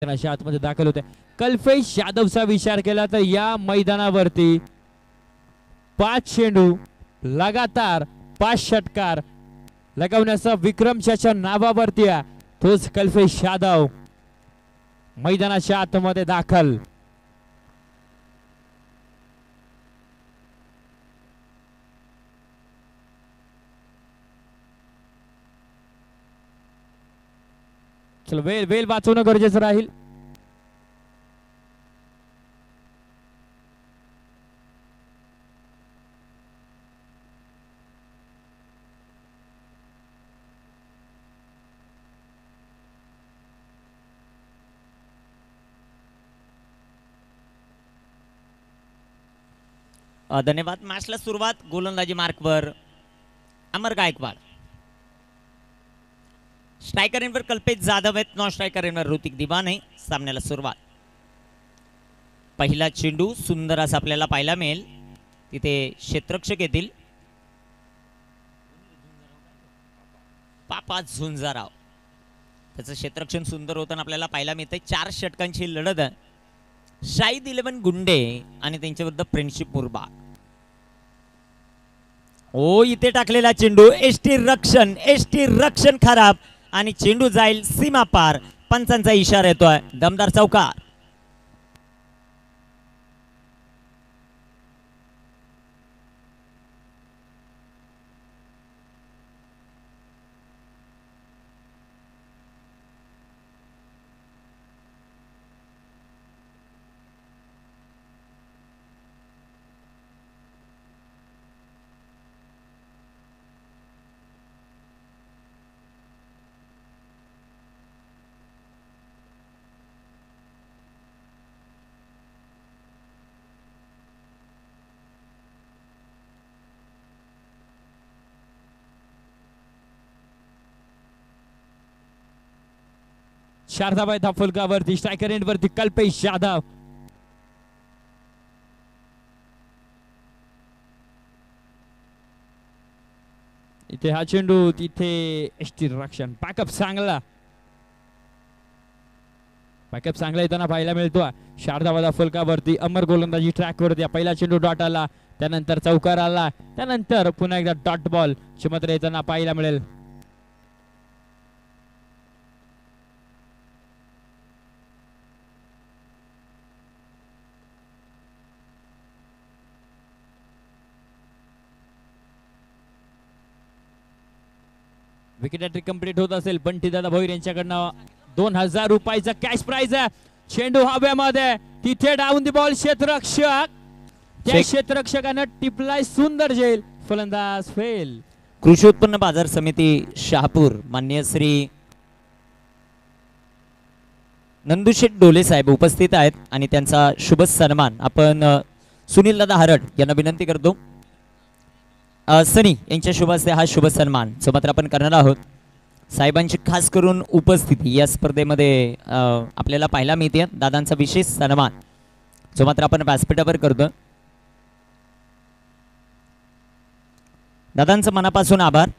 अशा आतमध्ये दाखल होते. कल्पेश यादवचा विचार केला तर या मैदानावरती 5 चेंडू लगातार 5 षटकार लगावण्याचा विक्रम त्याच्या नावावरती आहे. तोच कल्पेश यादव मैदानाच्या आतमध्ये दाखल. चल वेळ वेळ वाचवणं गरजेचं राहील. धन्यवाद. मॅचला सुरुवात गोलंदाजी मार्कवर अमर गायकवाड. स्ट्रायकर इनवर कल्पेश जाधव आहेत. नॉन स्ट्रायकर इनवर ऋतिक दिवाने. सामन्याला सुरुवात. पहिला चेंडू सुंदर असा आपल्याला पाहायला मिळेल. तिथे क्षेत्ररक्षक येतील पापा झुंजाराव. त्याचं क्षेत्ररक्षण सुंदर होताना आपल्याला पाहायला मिळतंय. 4 षटकांची लढत आहे. शाहीद 11 गुंडे आणि त्यांच्या विरुद्ध फ्रेंडशिप मुरबा. ओ इथे टाकलेला चेंडू एसटी रक्षण खराब आणि चेंडू जाईल सीमा पार. पंचांचा इशारा येतोय. दमदार चौकार. शारदाबाई धाफुलकावरती स्ट्रायकर एंड वरती कल्पेश यादव. इथे हा चेंडू तिथे एसटी रक्षण पॅकअप चांगला येताना पाहायला मिळतो. शारदाबाई धाफुलकावरती अमर गोलंदाजी ट्रॅक वरती. पहिला चेंडू डॉट आला, त्यानंतर चौकार आला, त्यानंतर पुन्हा एकदा डॉट बॉल मात्र येताना पाहायला मिळेल. विकेट हॅट्रिक कंप्लीट होत असेल. बंटी दादा भोईर यांच्याकडनं 2000 रुपयाचा कॅश प्राइज आहे. चेंडू हव्यामध्ये, तिथे डाऊन दी बॉल. क्षेत्ररक्षक, त्या क्षेत्ररक्षकानं टिपलाय सुंदर झेल. फलंदाज फेल. कृषी उत्पन्न बाजार समिती शहापूर माननीय श्री नंदुशेठ डोले साहेब उपस्थित आहेत आणि त्यांचा शुभ सन्मान आपण सुनील दादा हरड यांना विनंती करतो. सनी यांच्या शुभ हस्ते हा शुभ सन्मान जो मात्र आपण करणार आहोत. साहेबांची खास करून उपस्थिती या स्पर्धेमध्ये आपल्याला पाहायला मिळते. दादांचा विशेष सन्मान जो मात्र आपण व्यासपीठावर करतो. दादांचं मनापासून आभार.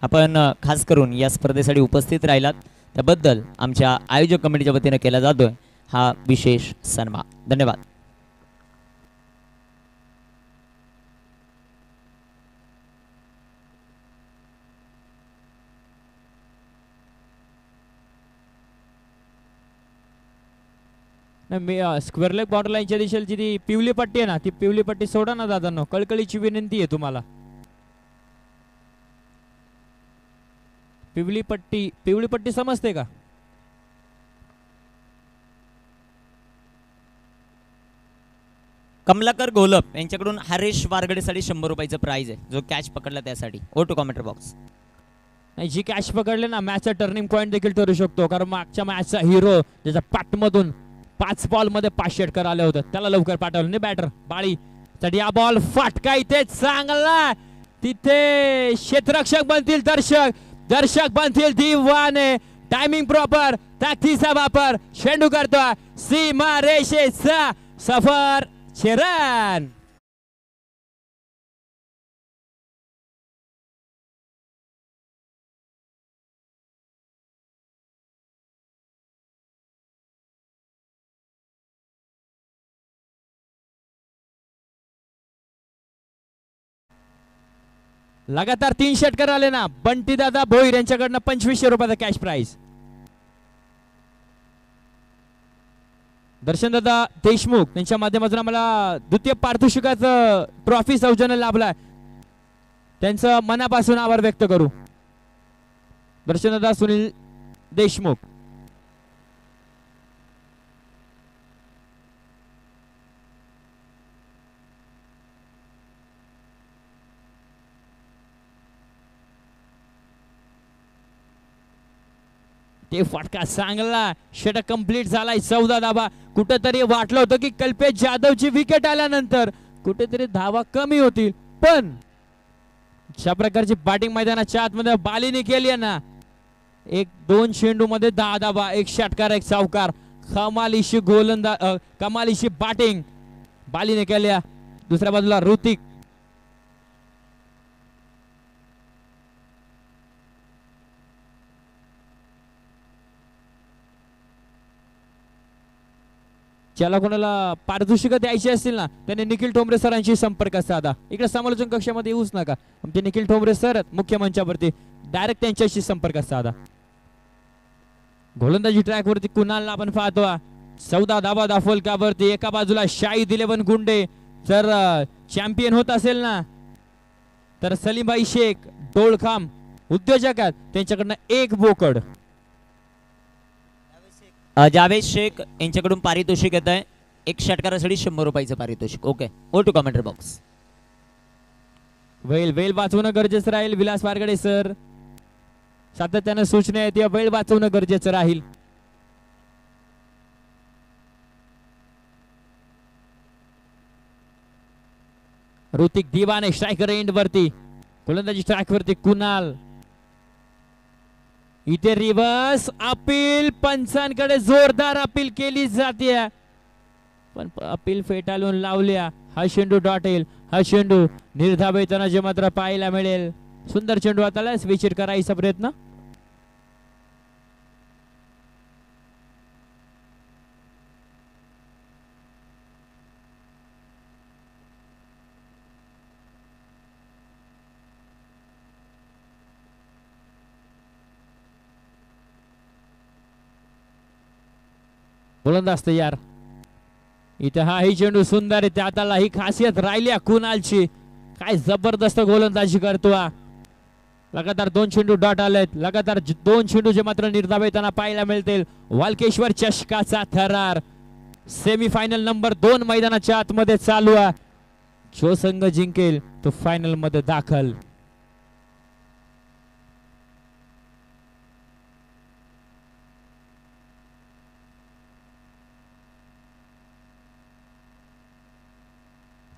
आपण खास करून या स्पर्धेसाठी उपस्थित राहिलात त्याबद्दल आमच्या आयोजक कमिटीच्या वतीने केला जातोय हा विशेष सन्मान. धन्यवाद. मी स्क्वेअर लेग बॉर्डर लाईनच्या दिशेची ती पिवली पट्टी आहे ना, ती पिवली पट्टी सोडा ना दादांनो. कळकळीची विनंती आहे तुम्हाला. पिवली पट्टी समजते का? कमलाकर घोलप यांच्याकडून हरेश वारगडेसाठी 100 रुपयाचं प्राइज आहे जो कॅच पकडला त्यासाठी. Over to comment box. नाही, जी कॅच पकडले ना मॅचचा टर्निंग पॉईंट देखील ठरू शकतो. कारण मागच्या मॅचचा हिरो ज्याच्या पाठमधून 5 बॉल मध्ये 5 षटकार आले होते त्याला लवकर पाठवलं नाही बॅटर बाळी. तर या बॉल फाटका इथे चांगला. तिथे क्षेत्ररक्षक बनतील दर्शक बनतील दिवाने. टायमिंग प्रॉपर, ताकदीचा वापर. चेंडू करतोय सीमा रेषेचा सफर रन. लगातार 3 षटकार आले ना. बंटी दादा भोईर यांच्याकडनं 2500 रुपयाचा कॅश प्राइज. दर्शन दादा देशमुख त्यांच्या माध्यमातून आम्हाला द्वितीय पारितोषिकाचं ट्रॉफी सौजन्य लाभलाय. त्यांचं मनापासून आभार व्यक्त करू. दर्शन दादा सुनील देशमुख. ते फटका चांगला. षटक कंप्लीट झालाय. 14 धावा. कुठेतरी वाटलं होतं की कल्पेश जाधवची विकेट आल्यानंतर कुठेतरी धावा कमी होतील, पण अशा प्रकारची बॅटिंग मैदानाच्या आतमध्ये बालीने केली आहे ना. 1-2 चेंडू मध्ये 10 धावा, 1 षटकार 1 चौकार. कमालीशी गोलंदाज, कमालीशी बॅटिंग बालीने केल्या. दुसऱ्या बाजूला ऋतिक. ज्याला कोणाला पारितोषिक द्यायची असतील ना त्याने निखिल ठोंबरे सरांशी संपर्क साधा. इकडे समालोचन कक्षामध्ये येऊच नका. आमचे निखिल ठोंबरे सर मुख्य मंचावरती, डायरेक्ट त्यांच्याशी संपर्क साधा. गोलंदाजी ट्रॅक वरती कुणालला आपण पाहतो. 14 धावा दाफोलकावरती. एका बाजूला शाहिद 11 गुंडे. जर चॅम्पियन होत असेल ना तर सलीमभाई शेख डोळखाम उद्योजक आहेत, त्यांच्याकडनं 1 बोकड. जावेद शेख यांच्याकडून पारितोषिक येत आहे. 1 षटकारासाठी 100 रुपयाचं पारितोषिक. Okay, go to commentary box. वेल वाचवणं गरजेचं राहील. विलास वारगडे सर सातत्यानं सूचना आहेत, या वेळ वाचवणं गरजेचं राहील. ऋतिक दिवाने स्ट्रायकर एंड वरती. गोलंदाजी स्ट्राइक वरती कुणाल. इथे रिव्हर्स अपील. पंचांकडे जोरदार अपील केली जाते, पण अपील फेटाळून लावल्या. हा चेंडू डॉट येईल. हा चेंडू निर्धाव येताना जे मात्र पाहायला मिळेल. सुंदर चेंडू आता विचित करायचा प्रयत्न. गोलंदाज तयार. इथे हा ही चेंडू सुंदर आहे. त्याला ही खासियत राहिली कुणालची. काय जबरदस्त गोलंदाजी करतो. लगातार 2 चेंडू डॉट आलेत. लगातार 2 चेंडू जे मात्र निर्धाव येताना पाहायला मिळतील. वालकेश्वर चषकाचा थरार सेमीफायनल नंबर 2 मैदानाच्या आतमध्ये चालू आहे. जो संघ जिंकेल तो फायनल मध्ये दाखल.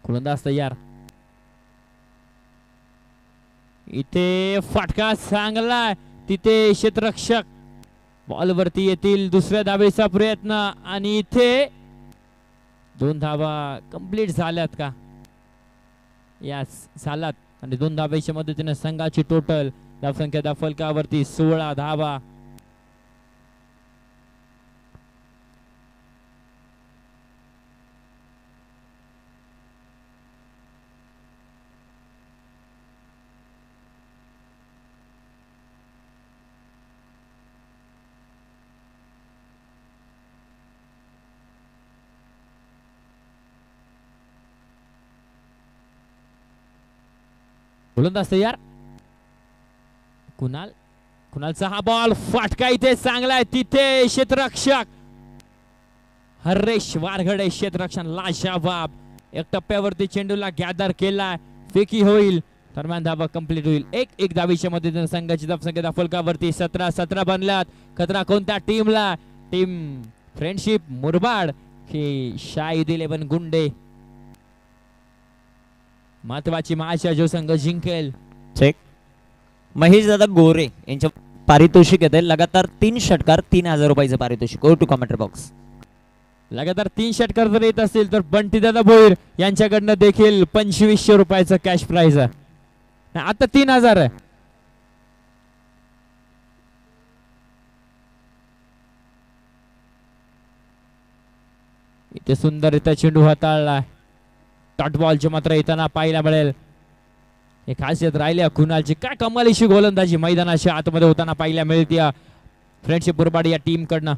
गोलंदाज तयार. इथे फटका चांगला. तिथे क्षेत्ररक्षक बॉल वरती येतील. दुसऱ्या धावेचा प्रयत्न आणि इथे 2 धावा कंप्लीट झाल्यात का? यास झालात. आणि 2 धावेच्या मदतीने संघाची टोटल धावसंख्या दाफलकावरती 16 धावा. गोलंदाज तयार. कुणालचा हा बॉल फटका इथे चांगला आहे. तिथे क्षेत्ररक्षक हरेश वारगडे क्षेत्ररक्षण लाजवाब. 1 टप्प्यावरती चेंडूला गॅदर केला. फेकी होईल. दरम्यान धावा कंप्लीट होईल. 1 धावीच्या मदतीने संघाची धावसंख्या दाफलकावरती 17 बनल्यात. खतरा कोणत्या टीमला? टीम फ्रेंडशिप मुरबाड की शाहिद 11 गुंडे. महत्वाची मॅच जो संघ जिंकेल. चेक. महेश दादा गोरे यांच्या पारितोषिक येते. लगातार 3 षटकार 3000 रुपयाचं पारितोषिक. Go to commentary box. लगातार 3 षटकार जर येत असतील तर बंटी दादा भोईर यांच्याकडनं देखील 2500 रुपयाचं कॅश प्राइज आहे. आता 3000 आहे. इथे सुंदर चेंडू हाताळला. डॉट बॉलचे मात्र येताना पाहायला मिळेल. एक खासियत राहिली कुणालची. काय कमालीची गोलंदाजी मैदानाच्या आतमध्ये होताना पाहायला मिळते फ्रेंडशिप बुरबाड या टीम कडनं.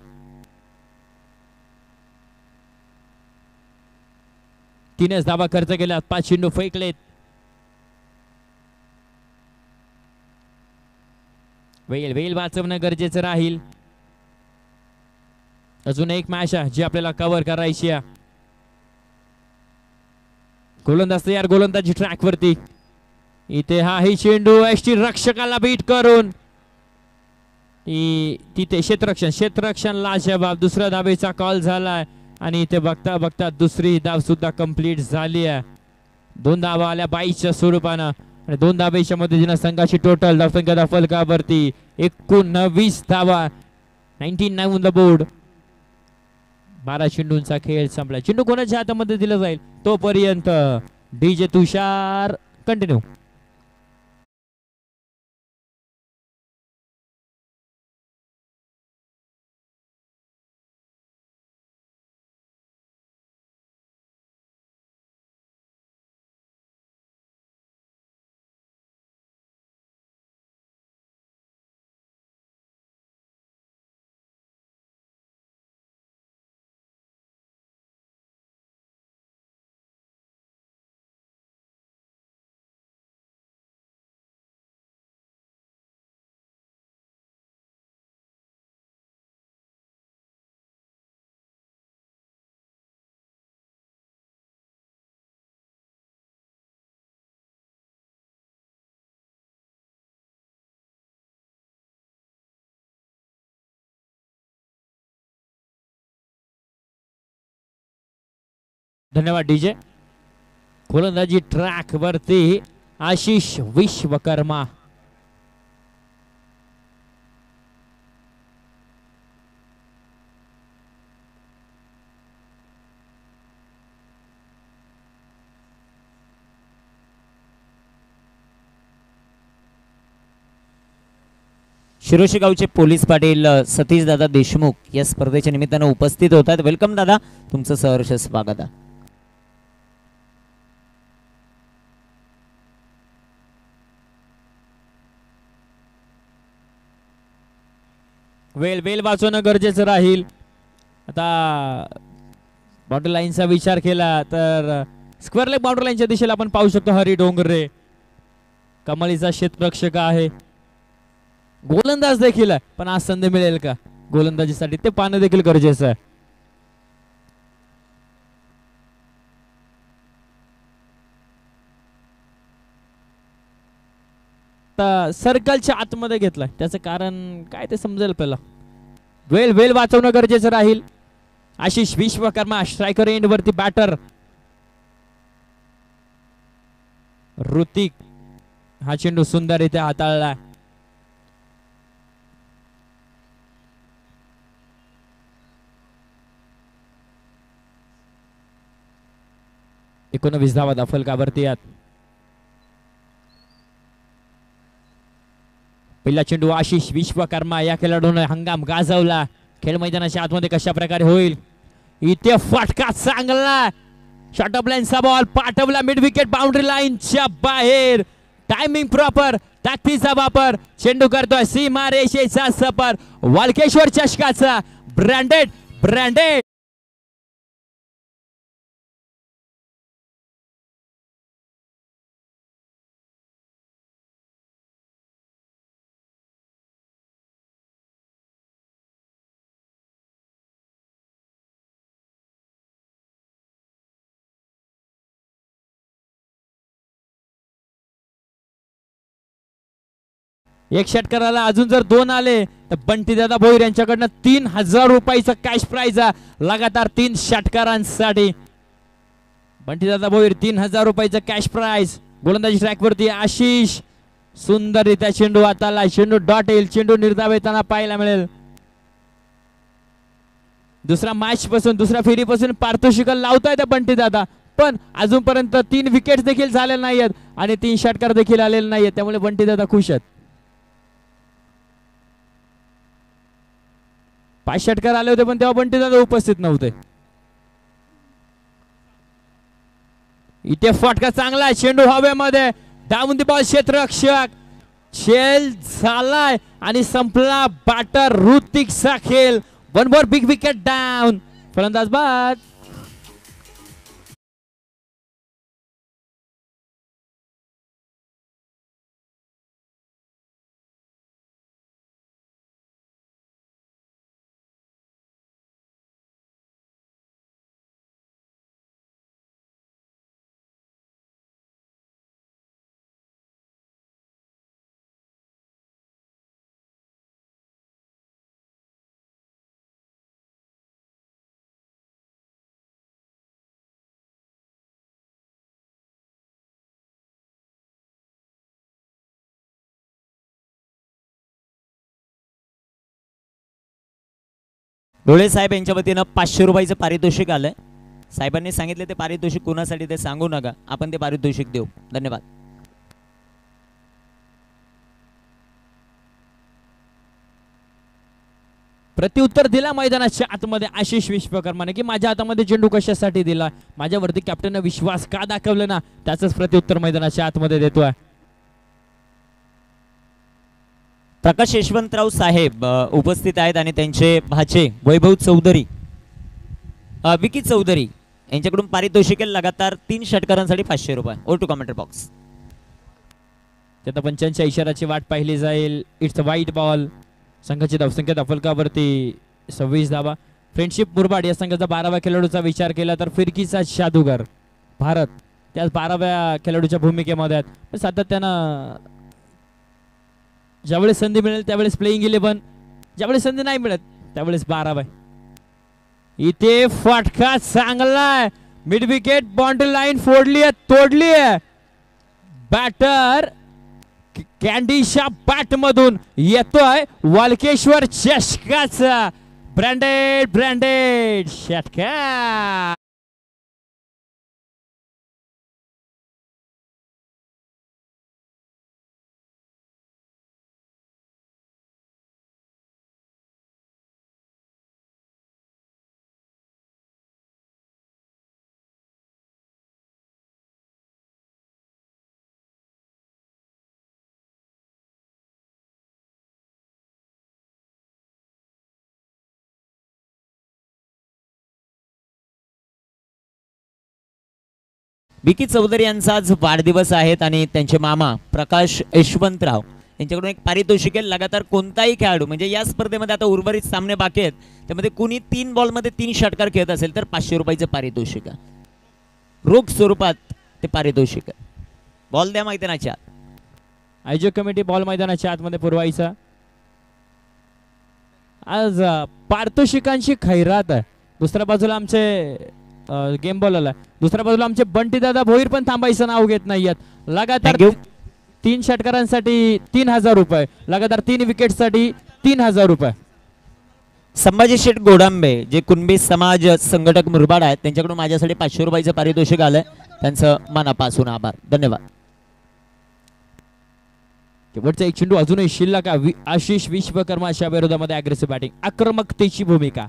तीनच धावा खर्च केल्या, 5 चेंडू फेकलेत. वेळ वाचवणं गरजेचं राहील. अजून एक मॅच आहे जी आपल्याला कव्हर करायची आहे. गोलंदाज तयार, गोलंदाजी ट्रॅक वरती. इथे हा ही चेंडू एसटी रक्षकाला बीट करून तिथे क्षेत्ररक्षणला जबाब. दुसऱ्या धावेचा कॉल झालाय आणि इथे बघता बघता दुसरी धाव सुद्धा कंप्लीट झाली आहे. 2 धावा आल्या 22च्या स्वरूपानं आणि 2 धावेच्या मदतीनं संघाची टोटल धावसंख्या फलकावरती 19 धावा. 99 ऑन द बोर्ड. 12 चेंडूंचा खेळ संपला. चेंडू कोणाच्या हातामध्ये दिला जाईल तोपर्यंत डीजे तुषार कंटिन्यू. धन्यवाद डीजे. गोलंदाजी ट्रॅक वरती आशिष विश्वकर्मा. शिरोशी गावचे पोलीस पाटील सतीश दादा देशमुख या स्पर्धेच्या निमित्तानं उपस्थित होतात. वेलकम दादा, तुमचं सहर्ष स्वागत आहे. वेळ वाचवणं गरजेचं राहील. आता बाउंड्री लाईनचा विचार केला तर स्क्वेअर लेग बाउंड्री लाईनच्या दिशेला आपण पाहू शकतो हरी डोंगरे. कमालीचा क्षेत्ररक्षक आहे, गोलंदाज देखील आहे. पण आज संधी मिळेल का गोलंदाजीसाठी ते पाहणं देखील गरजेचं आहे. सर्कलच्या आतमध्ये घेतलाय त्याचं कारण काय ते समजेल पहिला. वेळ वाचवणं गरजेचं राहील. आशिष विश्वकर्मा स्ट्रायकर एंड वरती बॅटर. ऋतिक हा चेंडू सुंदररित्या हाताळला. एकोणवीस धावा फलकावरती यात. पहिला चेंडू आशिष विश्वकर्मा या खेळाडूने हंगाम गाजवला. खेळ मैदानाच्या आतमध्ये कशा प्रकारे होईल. इथे फटका चांगला. शॉर्ट ऑफ लाईनचा बॉल पाठवला मिड विकेट बाउंड्री लाईनच्या बाहेर. टायमिंग प्रॉपर, ताकदीचा वापर. चेंडू करतोय सीमा रेषेचा सफर. वालकेश्वर चषकाचा ब्रँडेड एक षटकाराला अजून जर 2 आले तर बंटी दादा भोईर यांच्याकडनं 3000 रुपयाचं कॅश प्राइज लगातार 3 षटकारांसाठी. बंटी दादा भोईर 3000 रुपयाचं कॅश प्राइज. गोलंदाजी ट्रॅक वरती आशिष सुंदररित्या चेंडू हाताला. चेंडू डॉट येईल. चेंडू निर्धाव येताना पाहायला मिळेल. दुसरा मॅच पासून दुसऱ्या फेरीपासून पारितोषिक लावतायत बंटी दादा, पण अजूनपर्यंत 3 विकेट देखील झालेल्या नाहीयेत आणि 3 षटकार देखील आलेले नाहीयेत. त्यामुळे बंटी दादा खुश आहेत. 5 षटकार आले होते पण तेव्हा बंटी दादा उपस्थित नव्हते. इथे फटका चांगला. चेंडू हवेमध्ये डाऊन द बॉल क्षेत्ररक्षक खेल झालाय आणि संपला बॅटर ऋतिकचा खेळ. One more big wicket down. फलंदाज बाद. डोळे साहेब यांच्या वतीनं 500 रुपयाचं पारितोषिक आलंय. साहेबांनी सांगितले ते पारितोषिक कोणासाठी ते सांगू नका, आपण ते पारितोषिक देऊ. धन्यवाद. प्रत्युत्तर दिला मैदानाच्या आतमध्ये आशिष विश्वकर्माने की माझ्या हातामध्ये चेंडू कशासाठी दिला, माझ्यावरती कॅप्टनने विश्वास का दाखवला ना, त्याचंच प्रत्युत्तर मैदानाच्या आतमध्ये देतोय. प्रकाश यशवंतराव साहेब उपस्थित आहेत आणि त्यांचे भाचे वैभव चौधरी, विकी चौधरी यांच्याकडून पारितोषिक लगातार 3 षटकारांसाठी 500 रुपये. Over to commentary box. त्यात पंचांच्या इशाराची वाट पाहिली जाईल. इट्स अ वाईट बॉल. संघाची धावसंख्या धाफलकावरती 26 धावा. फ्रेंडशिप मुरबाड या संघाचा 12व्या खेळाडूचा विचार केला तर फिरकीचा जादूगार भारत त्याच 12व्या खेळाडूच्या भूमिकेमध्ये आहेत. पण सातत्यानं ज्यावेळेस संधी मिळेल त्यावेळेस प्लेइंग 11, ज्यावेळेस संधी नाही मिळत त्यावेळेस 12. इथे फटका चांगला. मिड विकेट बाउंड्री लाईन फोडली आहे, तोडली आहे. बॅटर कॅन्डीच्या बॅट मधून येतोय वालकेश्वर चषकाचा ब्रँडेड षटकार. विकी चौधरी यांचा आज वाढदिवस आहेत आणि त्यांचे मामा प्रकाश यशवंतराव यांच्याकडून एक पारितोषिक आहे. लगातार कोणताही खेळाडू म्हणजे या स्पर्धेमध्ये आता उर्वरित सामने बाकी आहेत त्यामध्ये कुणी 3 बॉलमध्ये 3 षटकार खेळत असेल तर 500 रुपयाचं पारितोषिक आहे. रोख स्वरूपात ते पारितोषिक आहे. बॉल द्या मैदानाच्या आत. आयोजक कमिटी बॉल मैदानाच्या आतमध्ये पुरवायचा. आज पारितोषिकांची खैरात आहे. दुसऱ्या बाजूला आमचे गेम बॉलर, दुसऱ्या बाजूला आमचे बंटी दादा भोईर पण थांबायचं नाव घेत नाहीयेत. लगातार 3 षटकारांसाठी 3000 रुपये, लगातार 3 विकेटसाठी 3000 रुपये. संभाजी शेठ गोडांबे जे कुणबी समाज संघटक मुरबाड आहेत त्यांच्याकडून माझ्यासाठी 500 रुपयाचं पारितोषिक आलंय. त्यांचं मनापासून आभार. धन्यवाद. शेवटचा एक चेंडू अजूनही शिल्लक आहे. आशिष विश्वकर्माच्या विरोधामध्ये अग्रेसिव्ह बॅटिंग, आक्रमकतेची भूमिका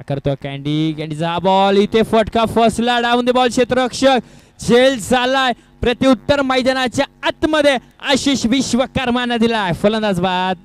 करतो कॅन्डीचा हा बॉल. इथे फटका फसला. डाऊन द बॉल क्षेत्ररक्षक झेल झालाय. प्रत्युत्तर मैदानाच्या आतमध्ये आशिष विश्वकर्माने दिलाय. फलंदाज बाद.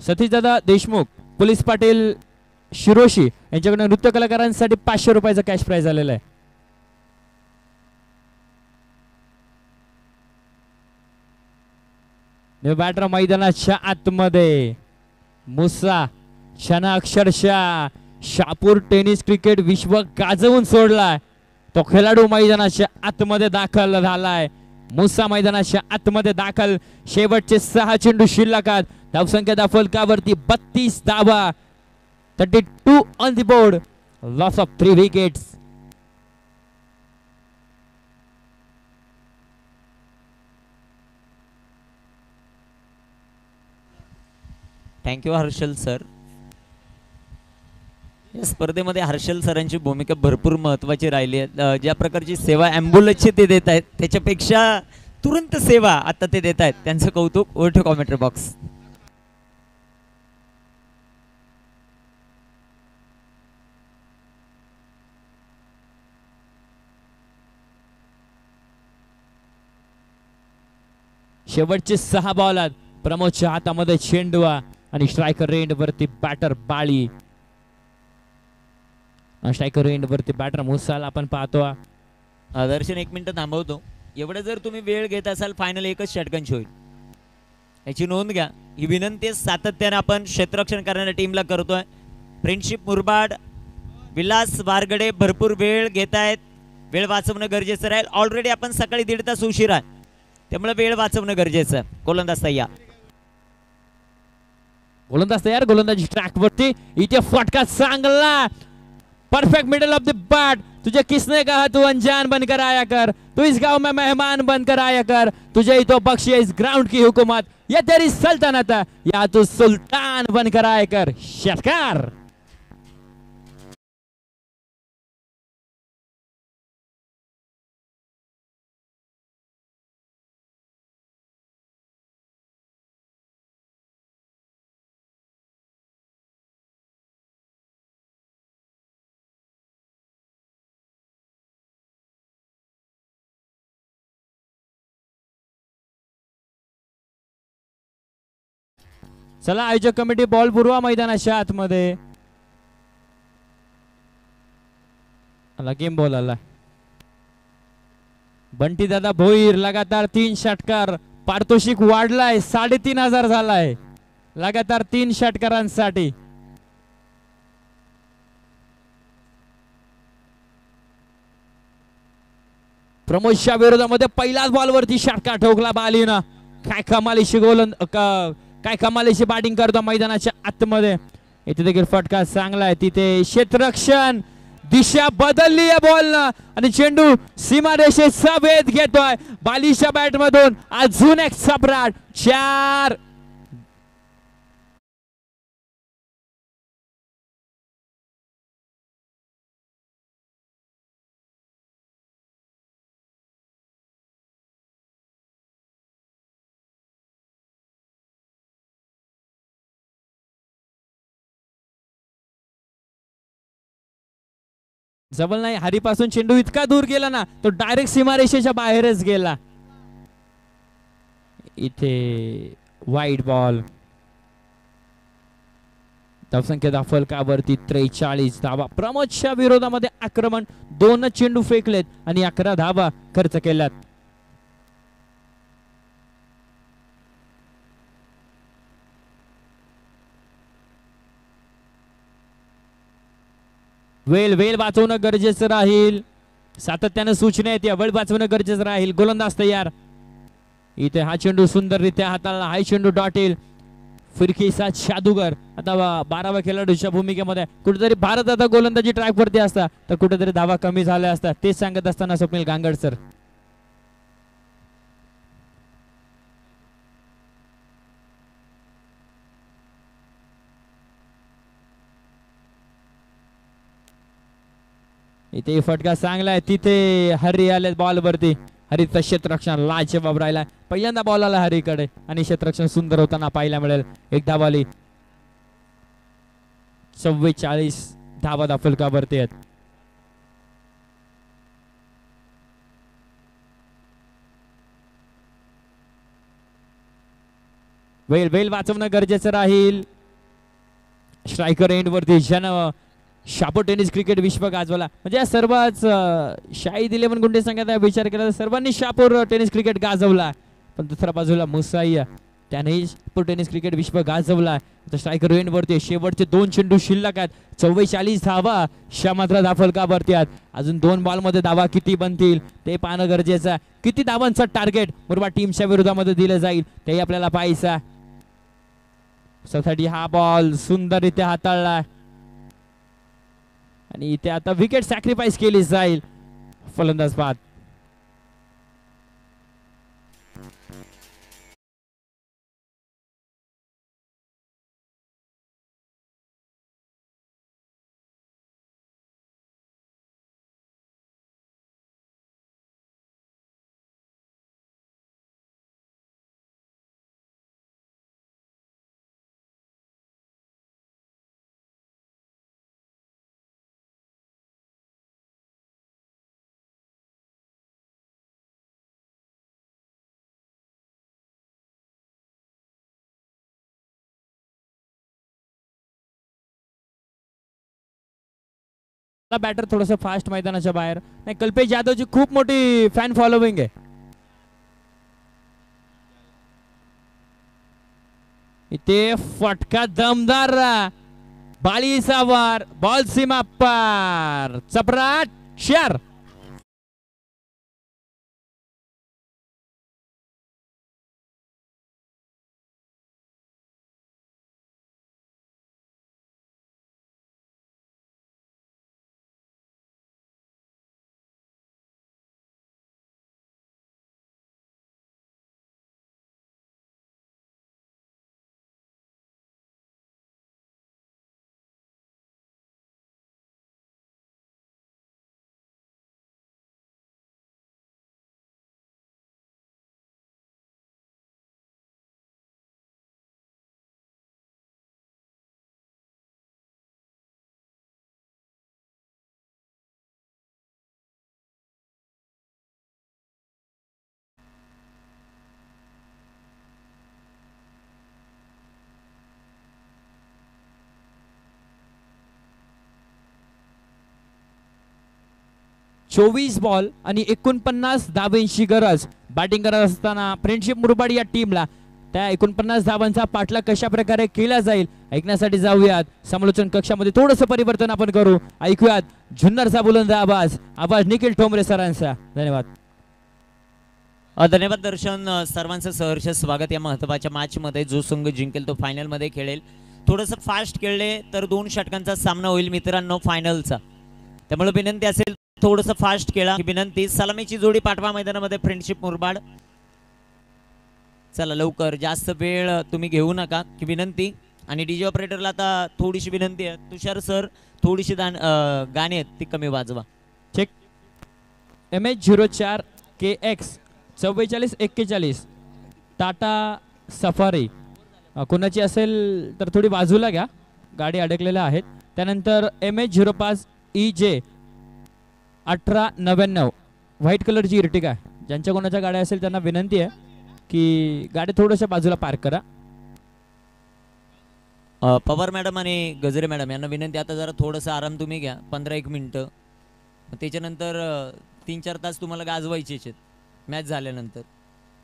सतीश दादा देशमुख, पोलीस पाटील शिरोशी यांच्याकडून नृत्य कलाकारांसाठी 500 रुपयाचा कॅश प्राइज आलेला आहे. बॅटर मैदानाच्या आतमध्ये मुसा क्षणा अक्षरशः शापूर टेनिस क्रिकेट विश्व गाजवून सोडलाय. तो खेळाडू मैदानाच्या आतमध्ये दाखल झालाय. मुसा मैदानाच्या आतमध्ये दाखल. शेवटचे 6 चेंडू शिल्लक आहेत. धावसंख्या दाफलकावरती 32 धावा. 32 on the board. Loss of 3 wickets. Thank you Harshal sir. या स्पर्धेमध्ये हर्षल सरांची भूमिका भरपूर महत्त्वाची राहिली आहे. ज्या प्रकारची सेवा ॲम्ब्युलन्सची ते देत आहेत त्याच्यापेक्षा तुरंत सेवा आता ते देत आहेत, त्यांचं कौतुक. Over to commentary box. शेवटचे 6 बॉल आहेत. प्रमोदच्या हातामध्ये चेंडू आणि स्ट्रायकर रेंड वरती बॅटर बाळी. स्ट्रायकर रेंड वरती बॅटर मुसाला आपण पाहतो. दर्शन 1 मिनिट थांबवतो. एवढं जर तुम्ही वेळ घेत असाल फायनल एकच षटकांश होईल, याची नोंद घ्या. ही विनंती सातत्याने आपण क्षेत्ररक्षण करणाऱ्या टीमला करतोय. फ्रेंडशिप मुरबाड, विलास वारगडे भरपूर वेळ घेत आहेत. वेळ वाचवणं गरजेचं राहील. ऑलरेडी आपण सकाळी 1.5 तास उशिरा, त्यामुळे वेळ वाचवणं गरजेचं आहे. गोलंदाज तयार. गोलंदाज तयार. गोलंदाजी ट्रॅक वरती. इथे फटका चांगला. Perfect middle of the bat. तुझे किसने कहा तू अनजान बनकर आया कर, तू इस गांव में मेहमान बनकर आया कर, तुझे ही तो बख्शिए इस ग्राउंड की हुकूमत, ये तेरी सल्तनत है, या तू सुल्तान बनकर आया कर. षटकार. चला आयोजक कमिटी बॉल पुरवा मैदानाच्या आतमध्ये. गेम बॉल आला. बंटी दादा भोईर लगातार 3 षटकार. पारितोषिक वाढलाय, 3,500 झालाय लगातार 3 षटकारांसाठी. प्रमोदच्या विरोधामध्ये पहिल्याच बॉलवरती षटकार ठोकला बालीनं. काय कमालीची काय कमालीची बॅटिंग करतो मैदानाच्या आतमध्ये. इथे देखील फटका चांगला आहे. तिथे क्षेत्ररक्षण दिशा बदलली आहे बॉलनं आणि चेंडू सीमारेषेचा वेध घेतोय. बालीच्या बॅट मधून अजून एक सम्राट. 4. जवळ नाही. हरीपासून चेंडू इतका दूर गेला ना, तो डायरेक्ट सीमारेषेच्या बाहेरच गेला. इथे वाईड बॉल. धावसंख्या दाफलकावरती 43 धावा. प्रमोदच्या विरोधामध्ये आक्रमण. 2 चेंडू फेकलेत आणि 11 धावा खर्च केल्यात. वेळ वाचवणं गरजेचं राहील. सातत्यानं सूचना येते, वेळ वाचवणं गरजेचं राहील. गोलंदाज तयार. इथे हा चेंडू सुंदररित्या हाताळला. हा चेंडू डॉट येईल. फिरकीचा जादूगर आता 12व्या खेळाडूच्या भूमिकेमध्ये. कुठेतरी भारत आता गोलंदाजी ट्रॅक वरती असता तर कुठेतरी धावा कमी झाल्या असतात. तेच सांगत असताना स्वप्नील गांगड सर. इथे फटका चांगला आहे. तिथे हरी आले बॉल वरती. हरीचं क्षेत्ररक्षण लाजवाब राहिला. पहिल्यांदा बॉल आला हरीकडे आणि क्षेत्ररक्षण सुंदर होताना पाहायला मिळेल. एक धाव आली. 44 धावा दाफलकावरती आहेत. वेळ वाचवणं गरजेचं राहील. स्ट्रायकर एंड वरती शापूर टेनिस क्रिकेट विश्व गाजवला. म्हणजे या सर्वच शाहीद 11 गुंडे संघाचा विचार केला तर सर्वांनी शापूर टेनिस क्रिकेट गाजवला. पण दुसऱ्या बाजूला मुसाईया त्यानेही शापूर टेनिस क्रिकेट विश्व गाजवला. स्ट्रायकर एंड वरती शेवटचे 2 चेंडू शिल्लक आहेत. 44 धावा मात्र दाफलकावरती आहेत. अजून 2 बॉल मध्ये धावा किती बनतील ते पाहणं गरजेचं आहे. किती धावांचं टार्गेट मुरबाड टीमच्या विरोधामध्ये दिलं जाईल तेही आपल्याला पाहायचं. साठी हा बॉल सुंदररित्या हाताळला आणि इथे आता विकेट सॅक्रिफाईस केली जाईल. फलंदाज बाद. बॅटर थोडस फास्ट मैदानाच्या बाहेर. नाही, कल्पेश यादवची खूप मोठी फॅन फॉलोविंग आहे. इथे फटका दमदार, बाळीचा वार, बॉल सीमा पार, चपराट 4. चोवीस बॉल आणि 49 धावांची गरज बॅटिंग करत असताना फ्रेंडशिप मुरबाड या टीमला. त्या 49 धावांचा पाठलाग कशा प्रकारे केला जाईल ऐकण्यासाठी जाऊयात समालोचन कक्षामध्ये. थोडंसं परिवर्तन आपण करू. ऐकूयात जुन्नरचा बुलंद आवाज निखिल ठोंबरे सरांचा. धन्यवाद. धन्यवाद दर्शन. सर्वांचं सहर्ष स्वागत या महत्त्वाच्या मॅच मध्ये. जो संघ जिंकेल तो फायनल मध्ये खेळेल. थोडंसं फास्ट खेळले तर 2 षटकांचा सामना होईल मित्रांनो फायनलचा. त्यामुळे विनंती असेल थोडंसं फास्ट खेळा ही विनंती. सलामीची जोडी पाठवा मैदानामध्ये फ्रेंडशिप मुरबाड. चला लवकर, जास्त वेळ तुम्ही घेऊ नका की विनंती. आणि डीजे ऑपरेटरला आता थोडीशी विनंती आहे, तुषार सर थोडीशी गाणी आहेत ती कमी वाजवा. Check. MH04 KX 4441 Tata safari कोणाची असेल तर थोडी बाजूला घ्या, गाडी अडकलेल्या आहेत. त्यानंतर MH05 EJ 1899 व्हाईट कलरची इर्टिगा आहे. ज्यांच्या कोणाच्या गाड्या असेल त्यांना विनंती आहे की गाडी थोडंसं बाजूला पार्क करा. पवार मॅडम आणि गजरे मॅडम यांना विनंती, आता जरा थोडंसं आराम तुम्ही घ्या 15-1 मिनटं. त्याच्यानंतर 3-4 तास तुम्हाला गाजवायचेच आहेत मॅच झाल्यानंतर,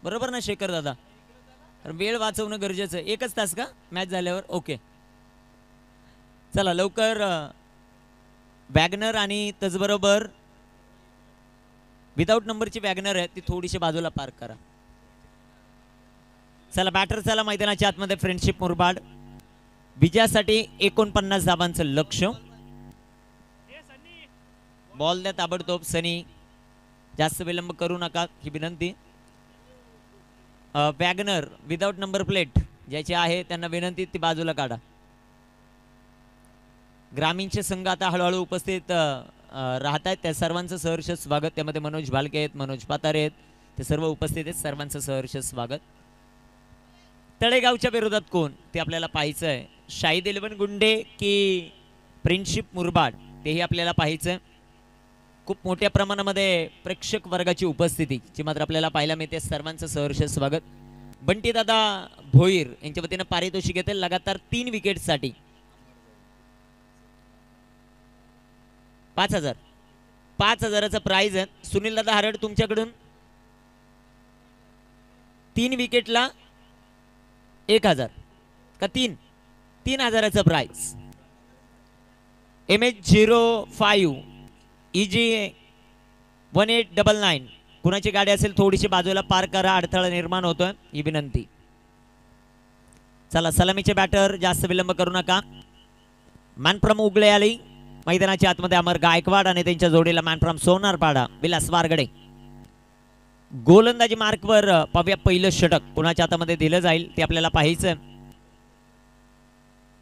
बरोबर ना शेखर दादा? तर वेळ वाचवणं गरजेचं आहे. 1च तास का मॅच झाल्यावर? ओके चला लवकर. वॅगनर आणि त्याचबरोबर विदाऊट नंबरची वॅगनर आहे ती थोडीशी बाजूला पार्क करा. चला बॅटर चला मैदानाच्या आतमध्ये फ्रेंडशिप मुरबाड. विजयासाठी 49 धावांचं लक्ष. बॉल द्या ताबडतोब सनी, जास्त विलंब करू नका ही विनंती. वॅगनर विदाऊट नंबर प्लेट ज्याची आहे त्यांना विनंती ती बाजूला काढा. ग्रामीणचे संघ आता हळूहळू उपस्थित राहत आहेत, त्या सर्वांचं सहर्ष स्वागत. त्यामध्ये मनोज भालके आहेत, मनोज पातारे आहेत, ते सर्व उपस्थित आहेत. सर्वांचं सहर्ष स्वागत. तळेगावच्या विरोधात कोण ते आपल्याला पाहायचं आहे. शाहीद 11 गुंडे की फ्रेंडशिप मुरबाड तेही आपल्याला पाहायचं आहे. खूप मोठ्या प्रमाणामध्ये प्रेक्षक वर्गाची उपस्थिती जी मात्र आपल्याला पाहायला मिळते. सर्वांचं सहर्ष स्वागत. बंटी दादा भोईर यांच्या वतीनं पारितोषिक येते लगातार 3 विकेटसाठी 5,000चं प्राइज आहे. सुनील दादा हरड तुमच्याकडून 3 विकेटला 1,000 का 3,000चं प्राइज. MH05 EG 1899 कुणाची गाडी असेल थोडीशी बाजूला पार्क करा, अडथळा निर्माण होतोय ही विनंती. चला सलामीचे बॅटर, जास्त विलंब करू नका. मॅनफ्रॉम उगळे आली मैदानाच्या आतमध्ये अमर गायकवाड आणि त्यांच्या जोडीला मॅनफ्रॉम सोनारपाडा विलास वारगडे. गोलंदाजी मार्कवर पाहूया पहिलं षटक कुणाच्या हातामध्ये दिलं जाईल ते आपल्याला पाहायचं.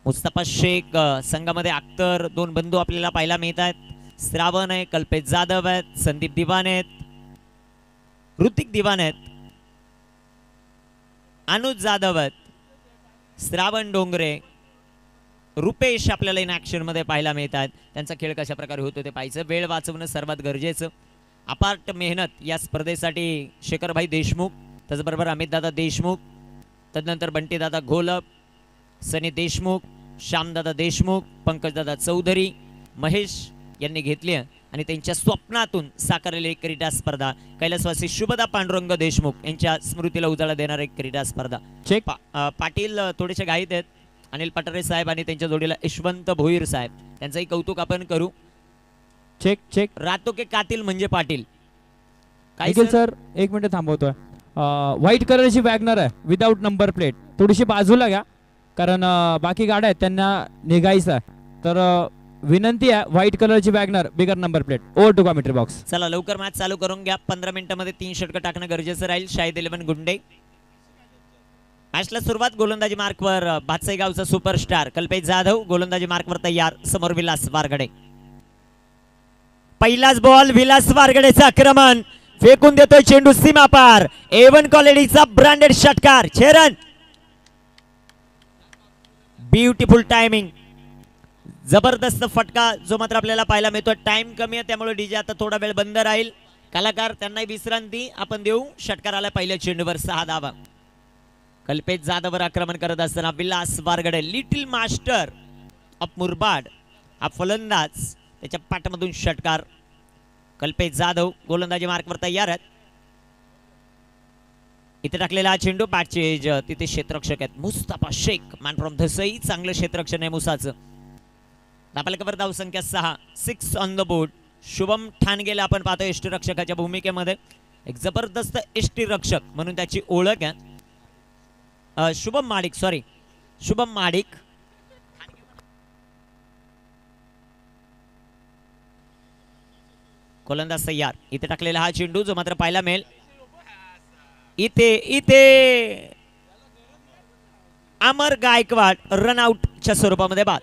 मुस्तफा शेख संघामध्ये अख्तर 2 बंधू आपल्याला पाहायला मिळत आहेत. श्रावण आहे, कल्पेश जाधव आहेत, संदीप दिवान आहेत, ऋतिक दिवान आहेत, अनुज जाधव आहेत, श्रावण डोंगरे, रुपेश आपल्याला इन ऍक्शन मध्ये पाहायला मिळतात. त्यांचा खेळ कशा प्रकारे होतो ते पाहायचं. वेळ वाचवणं सर्वात गरजेचं. अपार्ट मेहनत या स्पर्धेसाठी शेखरभाई देशमुख, त्याचबरोबर अमितदादा देशमुख, तदनंतर बंटीदादा घोलप, सनी देशमुख, श्यामदादा देशमुख, पंकजदादा चौधरी, महेश यांनी घेतली आहे आणि त्यांच्या स्वप्नातून साकारलेली एक क्रीडा स्पर्धा, कैलासवासी शुभदा पांडुरंग देशमुख यांच्या स्मृतीला उजाळा देणारी एक क्रीडा स्पर्धा. चेक. पाटील थोडेसे घाईत आहेत, अनिल पटरे साहेब आणि त्यांच्या जोडीला यशवंत भोईर साहेब, त्यांचंही कौतुक आपण करू. Check check. रातो के कातील म्हणजे पाटील. काय निखिल सर एक मिनिट थांबवतोय. व्हाईट कलरची वॅगनर आहे विदाऊट नंबर प्लेट, थोडीशी बाजूला घ्या कारण बाकी गाड्या आहेत त्यांना निघायचं आहे. तर विनंती आहे व्हाईट कलरची वॅगनर बिगर number plate. Over to commentary box. चला लवकर मॅच चालू करून घ्या. 15 मिनिटांमध्ये 3 षटकं टाकणं गरजेचं राहील. शाहिद 11 गुंडे. मॅचला सुरुवात. गोलंदाजी मार्कवर भातसाई गावचा सुपरस्टार कल्पेश जाधव गोलंदाजी मार्कवर तयार. समोर विलास वारगडे. पहिलाच बॉल विलास वारगडेचं आक्रमण, फेकून देतोय चेंडू सीमा पार. A1 क्वालिटीचा ब्रँडेड षटकार. छेरन ब्युटिफुल टायमिंग, जबरदस्त फटका जो मात्र आपल्याला पाहायला मिळतो. टाइम कमी आहे त्यामुळे डीजे आता थोडा वेळ बंद राहील. कलाकार त्यांनाही विश्रांती आपण देऊ. षटकाराला पहिल्या चेंडूवर 6 धावा. कल्पेश जाधववर आक्रमण करत असताना Vilas Wargade little master of Murbad हा फलंदाज, त्याच्या पाठमधून षटकार. कल्पेश जाधव गोलंदाजी मार्कवर तयार आहेत. इथे टाकलेला हा चेंडू बॅटचे तिथे क्षेत्ररक्षक आहेत मुस्तफा शेख मॅन फ्रॉम धसई. चांगलं क्षेत्ररक्षण आहे मुसाचं. धापलकावर धाव संख्या 6. 6 ऑन द बोर्ड. शुभम ठाणगेला आपण पाहतो यष्टीरक्षकाच्या भूमिकेमध्ये. एक जबरदस्त यष्टीरक्षक म्हणून त्याची ओळख आहे. शुभम माडिक. गोलंदाज तयार. इथे टाकलेला हा चेंडू जो मात्र पाहायला मिळेल. इथे अमर गायकवाड रनआउटच्या स्वरूपामध्ये बाद.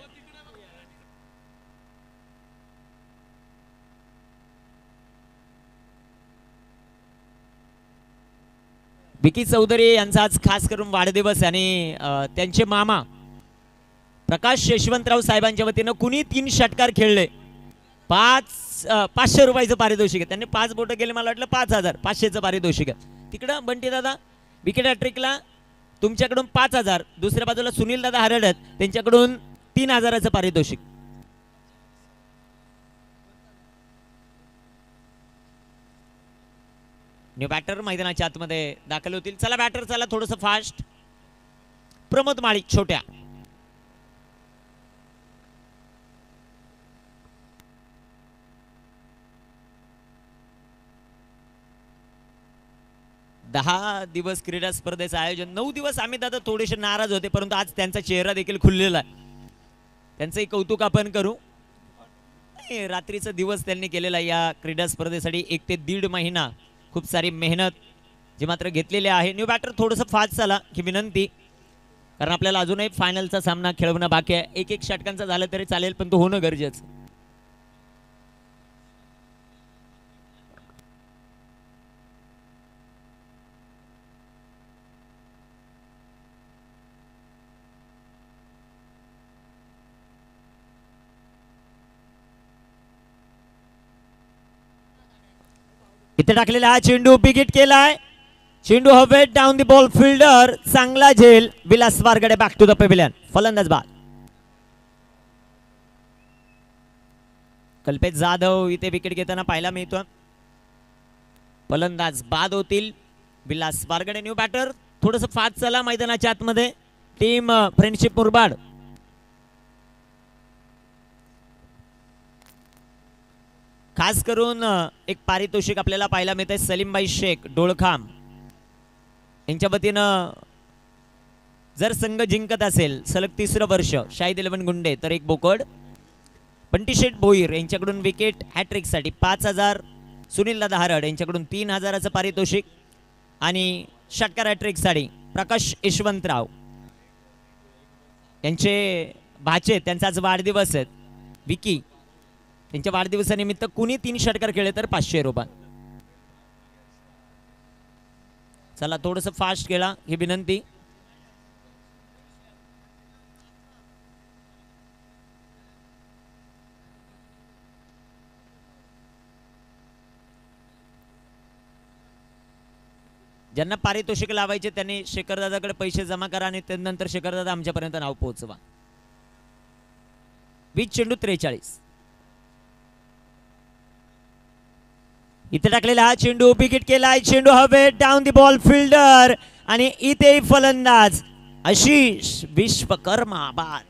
विकी चौधरी यांचा आज खास करून वाढदिवस आहे आणि त्यांचे मामा प्रकाश यशवंतराव साहेबांच्या वतीनं कुणी 3 षटकार खेळले 500 रुपयाचं पारितोषिक आहे. त्यांनी 5 बोट केले, मला वाटलं 5000. 500चं पारितोषिक आहे. तिकडं बंटी दादा विकेट हॅट्रिकला तुमच्याकडून 5000. दुसऱ्या बाजूला सुनील दादा हरड आहेत, त्यांच्याकडून 3000चं पारितोषिक. न्यू बॅटर मैदानाच्या आतमध्ये दाखल होतील. चला बॅटर चला थोडंसं फास्ट. प्रमोद माळी छोट्या. दहा दिवस क्रीडा स्पर्धेचं आयोजन. 9 दिवस आम्ही दादा थोडेसे नाराज होते, परंतु आज त्यांचा चेहरा देखील खुललेला आहे. त्यांचंही कौतुक आपण करू. रात्रीचा दिवस त्यांनी केलेला या क्रीडा स्पर्धेसाठी. 1 ते 1.5 महिना खूप सारी मेहनत जी मात्र घेतलेली आहे. न्यू बॅटर थोडंसं फास्ट झाला की विनंती, कारण आपल्याला अजूनही फायनलचा सामना खेळवणं बाकी आहे. 1-1 षटकांचा झालं तरी चालेल, पण तो होणं गरजेचं. इथे टाकलेला हा चेंडू बिगिट केलाय. चेंडू हवेत डाऊन द बॉल फिल्डर चांगला झेल. Vilas Wargade back to the pavilion. फलंदाज बाद. कल्पेश जाधव इथे विकेट घेताना पाहायला मिळतो. फलंदाज बाद होतील. Vilas Wargade new batter. थोडंसं फास्ट चला मैदानाच्या आतमध्ये. Team friendship Murbad. खास करून एक पारितोषिक आपल्याला पाहायला मिळते. सलीमभाई शेख डोळखाम यांच्या वतीनं जर संघ जिंकत असेल सलग 3रं वर्ष शाहिद 11 गुंडे तर 1 बोकड. बंटीशेठ भोईर यांच्याकडून विकेट हॅट्रिक साठी 5000. सुनील दादा हरड यांच्याकडून 3000चं पारितोषिक. आणि षटकार हॅट्रिक साठी प्रकाश यशवंतराव यांचे भाचे, त्यांचा आज वाढदिवस आहे विकी, त्यांच्या वाढदिवसानिमित्त कुणी 3 षटकार खेळले तर 500 रुपये. चला थोडंसं फास्ट खेळा ही विनंती. ज्यांना पारितोषिक लावायचे त्यांनी शेखरदादाकडे पैसे जमा करा आणि त्यानंतर शेखरदादा आमच्यापर्यंत नाव पोहोचवा. 20 चेंडू 43. इथे टाकलेला हा चेंडू विकेट केलाय. चेंडू हवे डाऊन दी बॉल फिल्डर आणि इथे फलंदाज आशिष विश्वकर्मा बाद.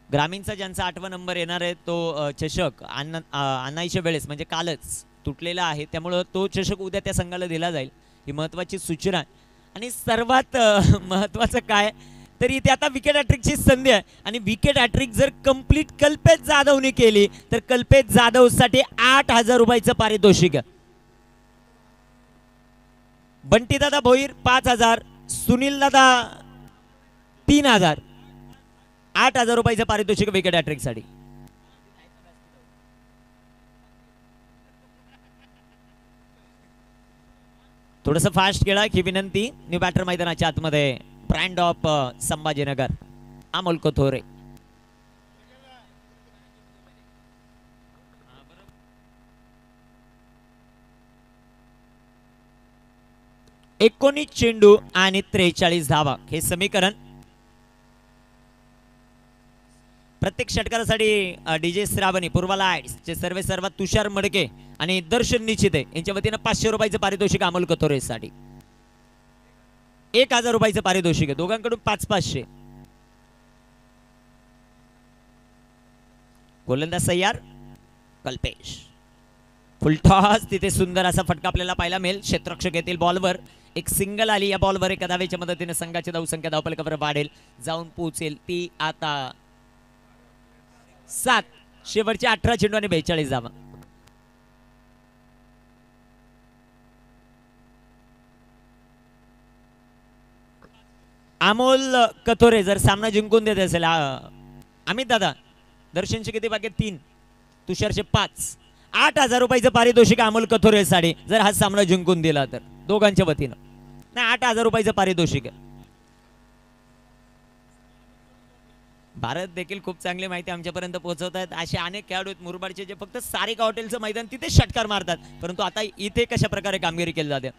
ग्रामीणचा ज्यांचा 8वा नंबर येणार आहे तो चषक आणायच्या वेळेस म्हणजे कालच तुटलेला आहे, त्यामुळं तो चषक उद्या त्या संघाला दिला जाईल. ही महत्वाची सूचना. आणि सर्वात महत्वाचं काय तर इथे आता विकेट हॅट्रिकची संधी आहे आणि विकेट हॅट्रिक जर कंप्लीट कल्पेश जाधवने केली तर कल्पेश जाधवसाठी 8,000 रुपयाचं पारितोषिक आहे. बंटीदादा भोईर 5,000, सुनील दादा 3,000, 8,000 रुपयाचं पारितोषिक विकेट हॅट्रिक साठी. थोडस फास्ट खेळा ही विनंती. न्यू बॅटर मैदानाच्या आतमध्ये ब्रँड ऑफ संभाजीनगर अमोल कोथोरे. एकोणीस चेंडू आणि 43 धावा हे समीकरण. प्रत्येक षटकारासाठी डीजे श्रावणी पूर्वा लाईट्स चे सर्वे सर्वात तुषार मडके आणि दर्शन निश्चिते यांच्या वतीनं 500 रुपयाचं पारितोषिक अमोल कोथोरे साठी. 1,000 रुपयाचं पारितोषिक आहे दोघांकडून 500-500. गोलंदाज सय्यार कल्पेश फुलटॉस. तिथे सुंदर असा फटका आपल्याला पाहायला मिळेल. क्षेत्ररक्षक येतील बॉलवर. एक सिंगल आली या बॉलवर. एका धावेच्या मदतीने संघाची धावसंख्या धावफलकावर वाढेल, जाऊन पोहोचेल ती आता 7. शेवटचे 18 चेंडू आणि 42 धावा. अमोल कथोरे जर सामना जिंकून देत असेल, अमित दादा दर्शनचे किती बाकी 3, तुषारचे 5, 8,000 रुपयाचं पारितोषिक अमोल कथोरे साठी जर हा सामना जिंकून दिला तर दोघांच्या वतीनं. नाही 8,000 रुपयाचं पारितोषिक आहे. भारत देखील खूप चांगली माहिती आमच्यापर्यंत पोहोचवत आहेत. असे अनेक खेळाडू आहेत मुरबाडचे जे फक्त सारिका हॉटेलचं मैदान तिथे षटकार मारतात, परंतु आता इथे कशा प्रकारे कामगिरी केली जाते.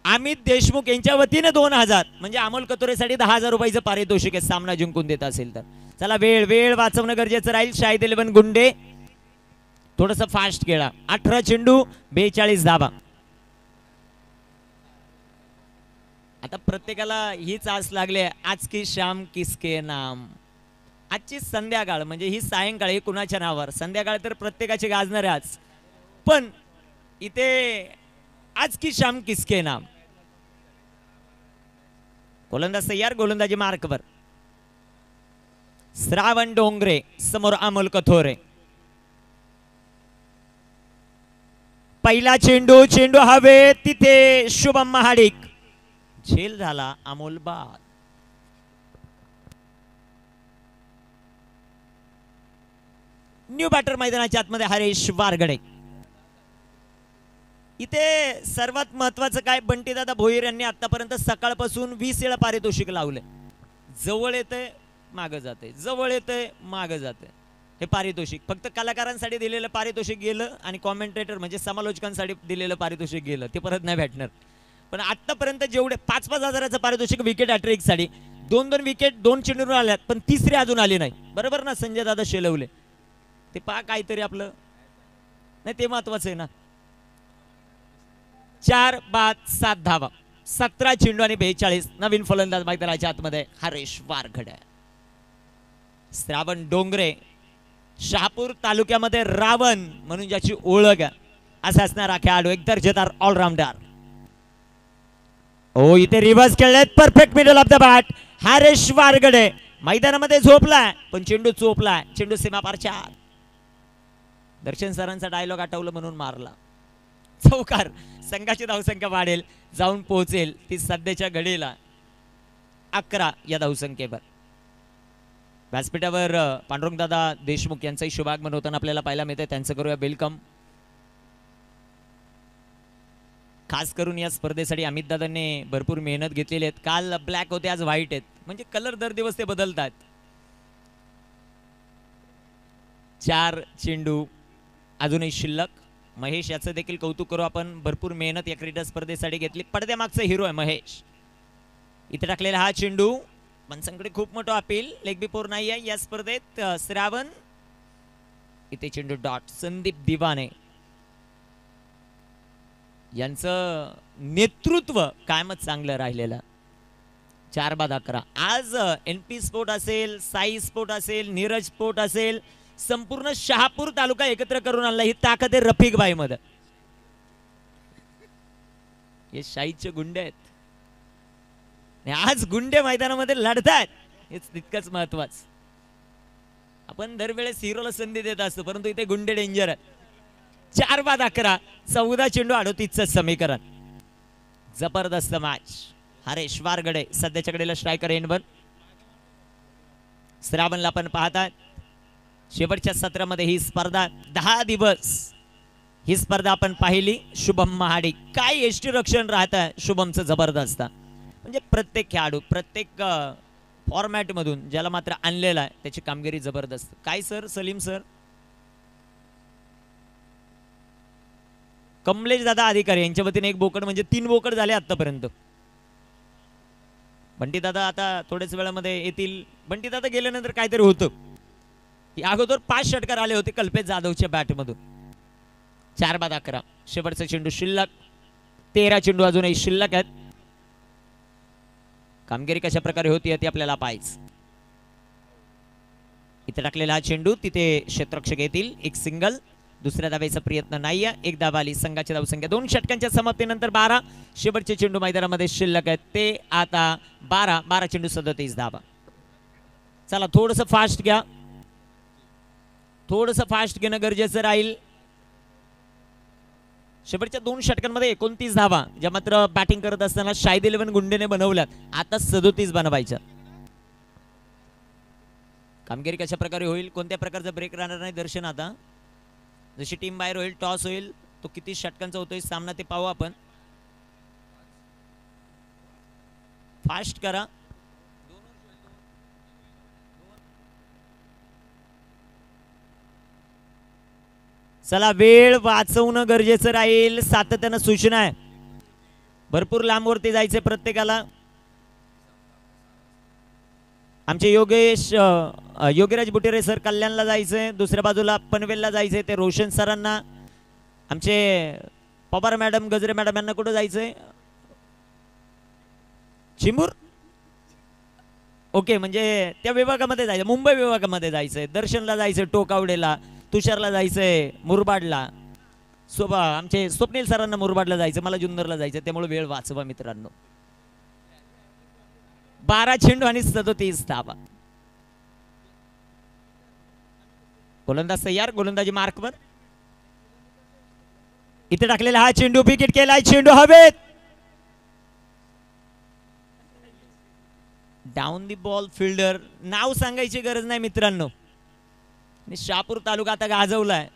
अमित देशमुख यांच्या वतीने 2,000 म्हणजे अमोल कतोरेसाठी 10,000 रुपयाचं पारितोषिक आहे सामना जिंकून देत असेल तर. चला वेळ वाचवणं गरजेचं राहील. शाहिद 11 गुंडे थोडस फास्ट खेळा. 18 चेंडू 42 धावा. आता प्रत्येकाला हीच आस लागली आज की शाम किसके नाम. आजची संध्याकाळ म्हणजे ही सायंकाळ ही कुणाच्या नावावर. संध्याकाळ तर प्रत्येकाची गाजणार आहे आज, पण इथे आज की शाम किसके नाम. गोलंदाज तयार, गोलंदाजी मार्कवर. श्रावण डोंगरे समोर अमोल कथोरे. पहिला चेंडू हवे तिथे शुभम महाडिक. झेल झाला अमोल बाद. न्यू बॅटर मैदानाच्या आतमध्ये हरेश वारगडे. इथे सर्वात महत्वाचं काय, बंटीदादा भोईर यांनी आतापर्यंत सकाळपासून 20 वेळा पारितोषिक लावले. जवळ येते मागे जाते, जवळ येते मागे जाते. हे पारितोषिक फक्त कलाकारांसाठी दिलेलं पारितोषिक गेलं आणि कॉमेंटेटर म्हणजे समालोचकांसाठी दिलेलं पारितोषिक गेलं, ते परत नाही भेटणार. पण आतापर्यंत जेवढे 5-5 हजाराचं पारितोषिक विकेट हॅट्रिक साठी 2-2 विकेट 2 चेंडूवर आल्यात, पण तिसरी अजून आली नाही. बरोबर ना संजय दादा शेलवले. ते पहा काहीतरी आपलं नाही, ते महत्वाचं आहे ना. 4 बाद 7 धावा, 17 चेंडू आणि 42. नवीन फलंदाज मैदानाच्या आतमध्ये हरेश वारगडे. श्रावण डोंगरे शहापूर तालुक्यामध्ये रावण म्हणून ज्याची ओळख आहे असा असणारा खेळाडू, एक दर्जेदार ऑलराऊंडर. ओ इथे रिव्हर्स खेळलेत. Perfect middle of the bat. Haresh Wargade मैदानामध्ये झोपलाय पण चेंडू चोपलाय. चेंडू सीमापारच्या आत. दर्शन सरांचा डायलॉग आठवलं म्हणून मारला. चौकार. संघाची धावसंख्या वाढेल, जाऊन पोहोचेल ती सध्याच्या घडीला 11 या धावसंख्येवर. व्यासपीठावर पांडुरंगदादा देशमुख यांचाही शुभागमन होताना आपल्याला पाहायला मिळते. त्यांचं करूया वेलकम. खास करून या स्पर्धेसाठी अमित दादांनी भरपूर मेहनत घेतलेली आहेत. काल ब्लॅक होते, आज व्हाईट आहेत, म्हणजे कलर दर दिवस ते बदलतात. 4 चेंडू अजूनही शिल्लक. महेश याचं देखील कौतुक करू आपण. भरपूर मेहनत या क्रीडा स्पर्धेसाठी घेतली. पडद्यामागचा हिरो आहे महेश. इथे टाकलेला हा चेंडू पंचांकडे खूप मोठं अपील. लेग बिफोर नाही आहे या स्पर्धेत. श्रावण इथे चेंडू डॉट. संदीप दिवाने यांचं नेतृत्व कायमच चांगलं राहिलेलं. 4-11. आज NP स्पोर्ट असेल, साई स्पोर्ट असेल, नीरज स्पोर्ट असेल, संपूर्ण शहापूर तालुका एकत्र करून आणला. ही ताकद आहे रफिकबाई मध्ये. हे शाहीचे गुंडे आहेत. आज गुंडे मैदानामध्ये लढतात हेच तितकंच महत्वाचं. आपण दरवेळेस हिरोला संधी देत असतो परंतु इथे गुंडे डेंजर आहेत. 4-11. 14 चेंडू 38चं समीकरण. जबरदस्त मॅच. हरेश वारगडे सध्याच्या कडेला स्ट्रायकर एंडवर. श्रावणला पण पाहतात. शेवटच्या सत्रामध्ये ही स्पर्धा 10 दिवस ही स्पर्धा आपण पाहिली. शुभम महाडिक काय यष्टीरक्षण राहतं शुभमचं जबरदस्त. म्हणजे प्रत्येक खेळाडू प्रत्येक फॉर्मॅट मधून ज्याला मात्र आणलेला आहे त्याची कामगिरी जबरदस्त. काय सर सलीम सर. कमलेश दादा अधिकारी यांच्या वतीने एक बोकड म्हणजे 3 बोकड झाले आतापर्यंत. बंटी दादा आता थोड्याच वेळामध्ये येतील. बंटी दादा गेल्यानंतर काहीतरी होतं. अगोदर 5 षटकार आले होते कल्पेश जाधवच्या बॅट मधून. 4-11. शेवटचा चेंडू शिल्लक. 13 चेंडू अजूनही शिल्लक आहेत. कामगिरी कशा प्रकारे होती ती आपल्याला पाहायचं. इथे टाकलेला हा चेंडू तिथे क्षेत्ररक्षक येतील. एक सिंगल. दुसऱ्या धावेचा प्रयत्न नाहीये. एक धाव आली. संघाची धावसंख्या 2 षटकांच्या समाप्तीनंतर 12. शेवटचे चेंडू मैदानामध्ये शिल्लक आहेत ते आता 12 चेंडू 37 धावा. चला थोडस फास्ट घ्या. थोडस फास्ट घेणं गरजेचं राहील. शेवटच्या 2 षटकांमध्ये 29 धावा ज्या मात्र बॅटिंग करत असताना शाहिद 11 गुंडेने बनवल्यात. आता 37 बनवायच्या. कामगिरी कशा प्रकारे होईल कोणत्या प्रकारचा ब्रेक राहणार नाही दर्शन. आता जशी टीम बाहेर होईल टॉस होईल तो किती षटकांचा होतोय सामना ते पाहू आपण. फास्ट करा. चला वेळ वाचवणं गरजेचं राहील. सातत्यानं सूचना आहे. भरपूर लांबवरती जायचे प्रत्येकाला. आमचे योगीराज बुटेरे सर कल्याणला जायचंय. दुसऱ्या बाजूला पनवेलला जायचंय ते रोशन सरांना. आमचे पवार मॅडम गजरे मॅडम यांना कुठं जायचंय. चिमूर. ओके म्हणजे त्या विभागामध्ये जायचं. मुंबई विभागामध्ये जायचंय. दर्शनला जायचंय टोकावडेला. तुषारला जायचंय मुरबाडला. आमचे स्वप्नील सरांना मुरबाडला जायचं. मला जुन्नरला जायचं. त्यामुळे वेळ वाचवा मित्रांनो. 12 चेंडू आणि 37 धावा. गोलंदाज तयार. गोलंदाजी मार्कवर. इथे टाकलेला हा चेंडू विकेट केलाय. चेंडू हवेत. Down the ball fielder. नाव सांगायची गरज नाही मित्रांनो. शहापूर तालुका आता गाजवलाय.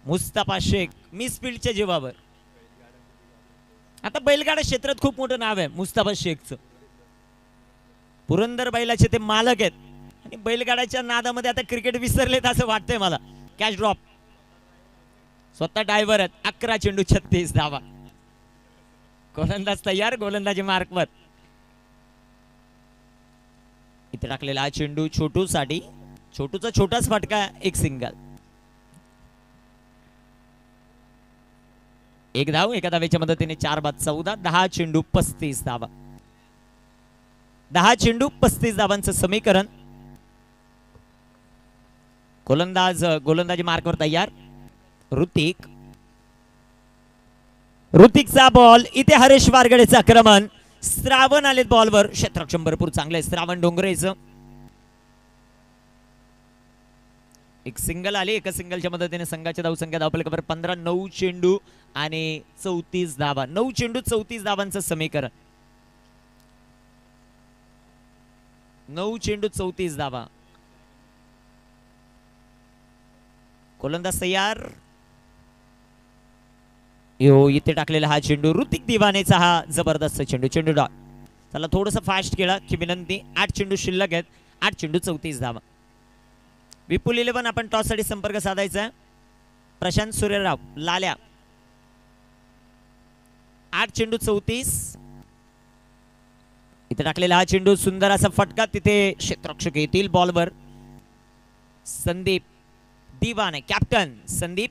मुस्ताफा शेख मिस फील्डच्या जीवावर. आता बैलगाडा क्षेत्रात खूप मोठं नाव आहे मुस्ताफा शेखचं. पुरंदर बैलाचे ते मालक आहेत आणि बैलगाड्याच्या नादामध्ये आता क्रिकेट विसरलेत असं वाटतंय मला. Catch drop. स्वतः ड्रायव्हर आहेत. 11 चेंडू 36 धावा. गोलंदाज तयार. गोलंदाजी मार्कवर. इथे टाकलेला हा चेंडू छोटू साठी. छोटूचा छोटाच फटका. एक सिंगल. एक धाव. एका धावेच्या मदतीने 4-14. 10 चेंडू 35 धावा. 10 चेंडू 35 धावांचं समीकरण. गोलंदाजी मार्कवर तयार. ऋतिकचा बॉल. इथे हरेश वारगडेचं आक्रमण. श्रावण आलेत बॉलवर. क्षेत्ररक्षण भरपूर चांगलं आहे श्रावण डोंगरेचं. एक सिंगल आली. एका सिंगलच्या मदतीने संघाची धावसंख्या धावफलकावर 15. 9 चेंडू आणि 34 धावा. 9 चेंडू 34 धावांचं समीकरण. 9 चेंडू 34 धावा. गोलंदाज तयार. इथे टाकलेला हा चेंडू ऋतिक दिवानेचा. हा जबरदस्त चेंडू. चेंडू डॉट. चला थोडस फास्ट केला की विनंती. 8 चेंडू शिल्लक आहेत. 8 चेंडू 34 धावा. विपुल 11 आपण टॉस साठी संपर्क साधायचा. प्रशांत सूर्यराव लाल्या. 8 चेंडू 34. इथे टाकलेला हा चेंडू सुंदर असा फटका, तिथे क्षेत्ररक्षक येतील बॉलवर. संदीप दिवाने कॅप्टन संदीप.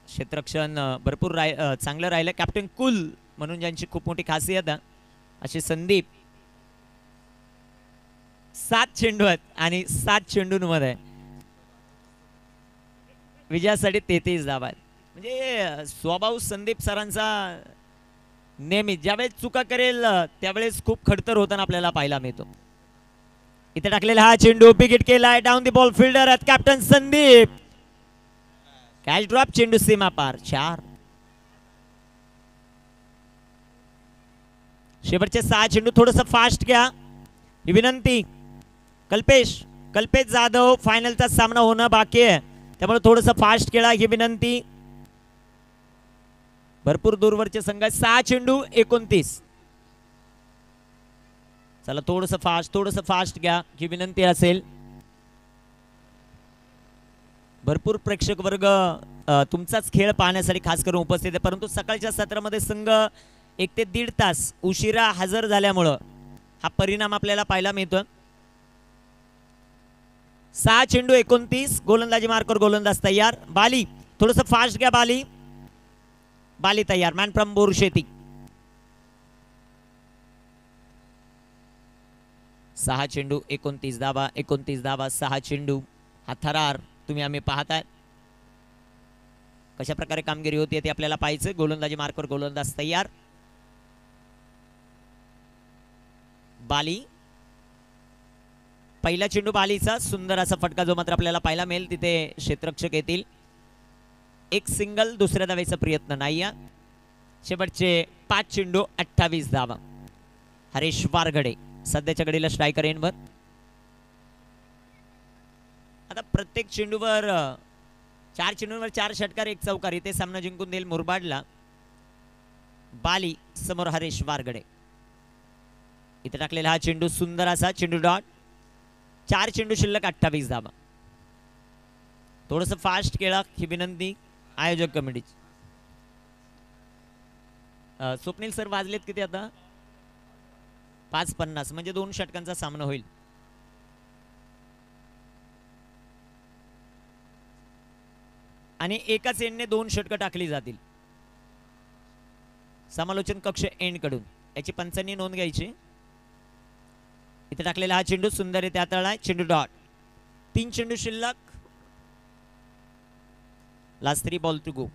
क्षेत्ररक्षण भरपूर चांगलं राहिलं. कॅप्टन कुल म्हणून ज्यांची खूप मोठी खासियत आहे असे संदीप. 7 चेंडू आहेत आणि 7 चेंडूंमध्ये विजयासाठी 33 धावा आहेत. म्हणजे स्वभाव संदीप सरांचा नेहमी ज्यावेळेस चुका करेल त्यावेळेस खूप खडतर होताना आपल्याला पाहायला मिळतो. इथे टाकलेला हा चेंडू विकेट केलाय. डाऊन द बॉल फिल्डर आहेत कॅप्टन संदीप. कॅच ड्रॉप चेंडू सीमा पार. 4. शेवटचे 6 चेंडू थोडस फास्ट घ्या ही विनंती. कल्पेश जाधव फायनलचा सामना होणं बाकी आहे त्यामुळे थोडस फास्ट खेळा ही विनंती. भरपूर दूरवरचे संघ. 6 चेंडू 29. चला थोडस फास्ट घ्या ही विनंती असेल. भरपूर प्रेक्षक वर्ग तुमचाच खेळ पाहण्यासाठी खास करून उपस्थित आहे, परंतु सकाळच्या सत्रामध्ये संघ 1 ते 1.5 तास उशिरा हजर झाल्यामुळं हा परिणाम आपल्याला पाहायला मिळतो. 6 चेंडू 29. गोलंदाजी मार्कर गोलंदाज तयार. बाली थोडस फास्ट घ्या. बाली तयार. Man from बोरशेती. 6 चेंडू 29 धावा. 6 चेंडू. हा थरार तुम्ही आम्ही पाहताय कशा प्रकारे कामगिरी होती ते आपल्याला पाहायचं. गोलंदाजी मार्कर गोलंदाज तयार. बाली. पहिला चेंडू बालीचा सुंदर असा फटका जो मात्र आपल्याला पाहायला मिळेल. तिथे क्षेत्ररक्षक येतील. 1 सिंगल. दुसऱ्या धावेचा प्रयत्न नाही. शेवटचे 5 चेंडू 28 धावा. हरेश वारगडे सध्याच्या घडीला स्ट्रायकर एंडवर. आता प्रत्येक चेंडूवर 4 चेंडूंवर 4 षटकार 1 चौकार इथे सामना जिंकून देईल मुरबाडला. बाली समोर हरेश वारगडे. इथे टाकलेला हा चेंडू सुंदर असा चेंडू डॉट. 4 चेंडू शिल्लक 28 धावा. थोडस फास्ट खेळा ही विनंती आयोजक कमिटीची. स्वप्नील सर वाजलेत किती आता? 5:50 म्हणजे 2 षटकांचा सामना होईल. आणि एकाच एंडने 2 षटकं टाकली जातील. समालोचन कक्ष एंड कडून याची पंचांनी नोंद घ्यायची. इथे टाकलेला हा चेंडू सुंदर आहे हाताळलाय. चेंडू डॉट. 3 चेंडू शिल्लक. Last 3 ball to go.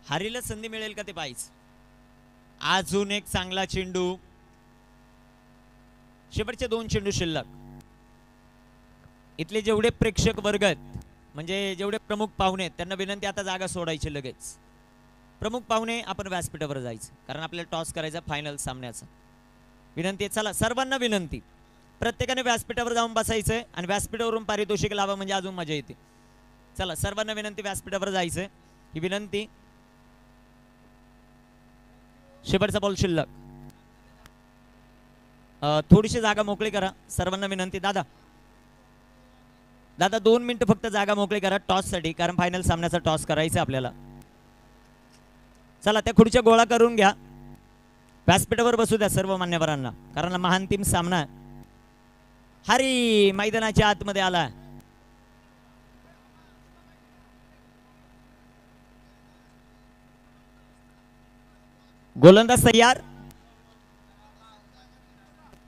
हारीला संधी मिळेल का ते पाहिजे. अजून एक चांगला चेंडू. शेवटचे 2 चेंडू शिल्लक. इथले जेवढे प्रेक्षक वर्ग आहेत म्हणजे जेवढे प्रमुख पाहुणे आहेत त्यांना विनंती आता जागा सोडायची लगेच. प्रमुख पाहुणे आपण व्यासपीठावर जायचं कारण आपल्याला टॉस करायचा फायनल सामन्याचा. विनंती आहे चला सर्वांना विनंती प्रत्येकाने व्यासपीठावर जाऊन बसायचंय आणि व्यासपीठावरून पारितोषिक लावा म्हणजे अजून मजा येते. चला सर्वांना विनंती व्यासपीठावर जायचंय ही विनंती. शेवटचा बॉल शिल्लक. थोडीशी जागा मोकळी करा सर्वांना विनंती. दादा 2 मिनिटं फक्त जागा मोकळी करा टॉस साठी कारण फायनल सामन्याचा टॉस करायचा आपल्याला. चला त्या खुर्च्या गोळा करून घ्या. व्यासपीठावर बसू द्या सर्व मान्यवरांना कारण महांतिम सामना हरी मैदानाच्या आतमध्ये आला. गोलंदाज तयार.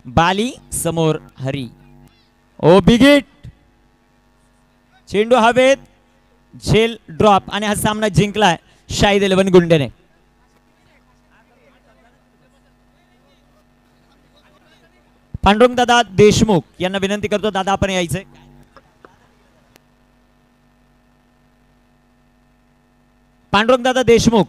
बाली समोर हरी. ओ बिगिट. चेंडू हवेत. झेल ड्रॉप आणि हा सामना जिंकलाय शाहिद 11 गुंडेने. पांडुरंग दादा देशमुख यांना विनंती करतो दादा आपण यायचंय. पांडुरंग दादा देशमुख